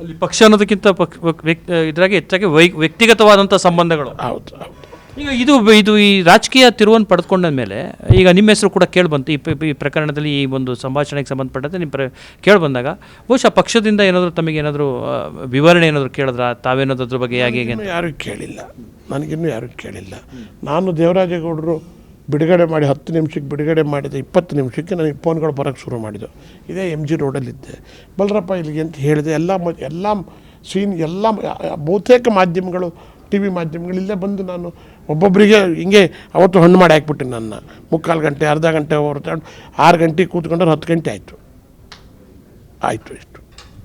ಅಲ್ಲಿ ಪಕ್ಷ ಅನ್ನೋದಕ್ಕಿಂತ ಇದ್ರಾಗೆ ಹೆಚ್ಚಾಗಿ ವ್ಯಕ್ತಿಗತವಾದಂಥ ಸಂಬಂಧಗಳು. ಹೌದು ಹೌದು. ಈಗ ಇದು ಈ ರಾಜಕೀಯ ತಿರುವನ್ನು ಪಡೆದುಕೊಂಡ ಮೇಲೆ ಈಗ ನಿಮ್ಮ ಹೆಸರು ಕೂಡ ಕೇಳಿಬಂತು ಈ ಪ್ರಕರಣದಲ್ಲಿ, ಈ ಒಂದು ಸಂಭಾಷಣೆಗೆ ಸಂಬಂಧಪಟ್ಟಂತೆ ನಿಮ್ಮ ಕೇಳಿಬಂದಾಗ ಬಹುಶಃ ಪಕ್ಷದಿಂದ ಏನಾದರೂ ತಮಗೆ ಏನಾದರೂ ವಿವರಣೆ ಏನಾದರೂ ಕೇಳಿದ್ರ, ತಾವೇನಾದರೂ ಅದ್ರ ಬಗ್ಗೆ ಹೇಗೆ ಯಾರೂ ಕೇಳಿಲ್ಲ, ನನಗಿನ್ನೂ ಯಾರೂ ಕೇಳಿಲ್ಲ. ನಾನು ದೇವರಾಜೇಗೌಡರು ಬಿಡುಗಡೆ ಮಾಡಿ 10 ನಿಮಿಷಕ್ಕೆ ಬಿಡುಗಡೆ ಮಾಡಿದೆ, 20 ನಿಮಿಷಕ್ಕೆ ನನಗೆ ಫೋನ್ಗಳು ಬರೋಕ್ಕೆ ಶುರು ಮಾಡಿದ್ದು. ಇದೇ MG ರೋಡಲ್ಲಿದ್ದೆ. ಬಲರಪ್ಪ ಇಲ್ಲಿಗೆ ಅಂತ ಹೇಳಿದೆ. ಎಲ್ಲ ಸೀನ್ ಎಲ್ಲ ಬಹುತೇಕ ಮಾಧ್ಯಮಗಳು, TV ಮಾಧ್ಯಮಗಳು ಇಲ್ಲೇ ಬಂದು ನಾನು ಒಬ್ಬೊಬ್ಬರಿಗೆ ಹಿಂಗೆ ಅವತ್ತು ಹಣ್ಣು ಮಾಡಿ ಹಾಕ್ಬಿಟ್ಟೆ. ನನ್ನ 3/4 ಗಂಟೆ ಅರ್ಧ ಗಂಟೆ ಹೊರತಂಡು 6 ಗಂಟೆಗೆ ಕೂತ್ಕೊಂಡ್ರೆ 10 ಗಂಟೆ ಆಯಿತು ಇಷ್ಟು.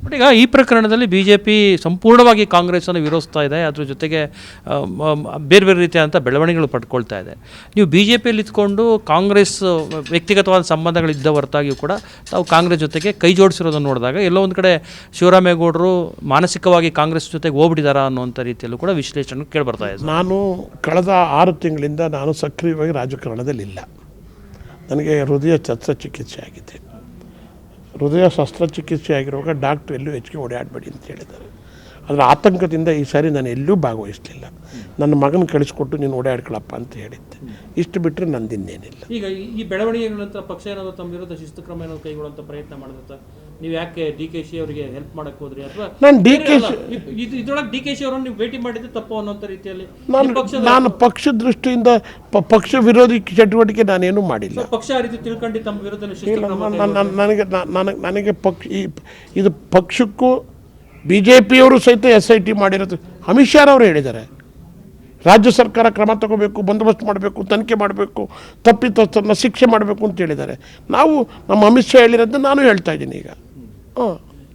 ಬಟ್ ಈಗ ಈ ಪ್ರಕರಣದಲ್ಲಿ BJP ಸಂಪೂರ್ಣವಾಗಿ ಕಾಂಗ್ರೆಸ್ಸನ್ನು ವಿರೋಧಿಸ್ತಾ ಇದೆ, ಅದ್ರ ಜೊತೆಗೆ ಬೇರೆ ಬೇರೆ ರೀತಿಯಾದಂಥ ಬೆಳವಣಿಗೆಗಳು ಪಡ್ಕೊಳ್ತಾ ಇದೆ. ನೀವು BJPಯಲ್ಲಿ ಇದ್ಕೊಂಡು ಕಾಂಗ್ರೆಸ್ ವ್ಯಕ್ತಿಗತವಾದ ಸಂಬಂಧಗಳಿದ್ದ ಹೊರತಾಗಿಯೂ ಕೂಡ ತಾವು ಕಾಂಗ್ರೆಸ್ ಜೊತೆಗೆ ಕೈ ಜೋಡಿಸಿರೋದನ್ನು ನೋಡಿದಾಗ ಎಲ್ಲೋ ಒಂದು ಕಡೆ ಶಿವರಾಮೇಗೌಡರು ಮಾನಸಿಕವಾಗಿ ಕಾಂಗ್ರೆಸ್ ಜೊತೆಗೆ ಹೋಗ್ಬಿಟ್ಟಿದ್ದಾರಾ ಅನ್ನೋಂಥ ರೀತಿಯಲ್ಲೂ ಕೂಡ ವಿಶ್ಲೇಷಣೆ ಕೇಳಿಬರ್ತಾ ಇದೆ. ನಾನು ಕಳೆದ 6 ತಿಂಗಳಿಂದ ನಾನು ಸಕ್ರಿಯವಾಗಿ ರಾಜಕಾರಣದಲ್ಲಿಲ್ಲ. ನನಗೆ ಹೃದಯ ಶಸ್ತ್ರಚಿಕಿತ್ಸೆ ಆಗಿದೆ. ಹೃದಯ ಶಸ್ತ್ರಚಿಕಿತ್ಸೆ ಆಗಿರುವಾಗ ಡಾಕ್ಟ್ರು ಎಲ್ಲೂ ಹೆಚ್ಚಿಗೆ ಓಡಾಡಬೇಡಿ ಅಂತ ಹೇಳಿದ್ದಾರೆ. ಅದರ ಆತಂಕದಿಂದ ಈ ಸಾರಿ ನಾನು ಎಲ್ಲೂ ಭಾಗವಹಿಸಲಿಲ್ಲ. ನನ್ನ ಮಗನ ಕಳಿಸ್ಕೊಟ್ಟು ನೀನು ಓಡಾಡ್ಕೊಳಪ್ಪ ಅಂತ ಹೇಳಿದ್ದೆ. ಇಷ್ಟು ಬಿಟ್ಟರೆ ನಂದಿನ್ನೇನಿಲ್ಲ. ಈಗ ಈ ಬೆಳವಣಿಗೆಗಳಂತ ಪಕ್ಷ ಏನಾದರೂ ತಮ್ಮ ವಿರುದ್ಧ ಶಿಸ್ತು ಕ್ರಮ ಏನಾದರೂ ಕೈಗೊಳ್ಳುವಂಥ ಪ್ರಯತ್ನ ಮಾಡಿದ್ರೆ ನೀವು ಯಾಕೆ DKಶಿ ಅವರಿಗೆ ಹೆಲ್ಪ್ ಮಾಡಕ್ಕೆ ಹೋದ್ರಿ, ಅಥವಾ ನಾನು ಇದ್ರೊಳಗೆ DKಶಿ ಅವರನ್ನು ನೀವು ಭೇಟಿ ಮಾಡಿದ್ರೆ ತಪ್ಪು ಅನ್ನೋಂಥ ರೀತಿಯಲ್ಲಿ ನಾನು ಪಕ್ಷ ದೃಷ್ಟಿಯಿಂದ ಪಕ್ಷ ವಿರೋಧಿ ಚಟುವಟಿಕೆ ನಾನೇನು ಮಾಡಿಲ್ಲ. ಪಕ್ಷ ಆ ರೀತಿ ತಿಳ್ಕೊಂಡು ತಮ್ಮ ವಿರುದ್ಧ ನನಗೆ ಇದು ಪಕ್ಷಕ್ಕೂ BJPಯವರು ಸಹಿತ SIT ಮಾಡಿರೋದು. ಅಮಿತ್ ಶಾ ಅವರು ಹೇಳಿದ್ದಾರೆ, ರಾಜ್ಯ ಸರ್ಕಾರ ಕ್ರಮ ತಗೋಬೇಕು, ಬಂದೋಬಸ್ತ್ ಮಾಡಬೇಕು, ತನಿಖೆ ಮಾಡಬೇಕು, ತಪ್ಪಿತಸ್ಥರನ್ನ ಶಿಕ್ಷೆ ಮಾಡಬೇಕು ಅಂತ ಹೇಳಿದ್ದಾರೆ. ನಾವು ನಮ್ಮ ಅಮಿತ್ ಶಾ ಹೇಳಿರೋದನ್ನ ನಾನು ಹೇಳ್ತಾ ಇದ್ದೀನಿ ಈಗ.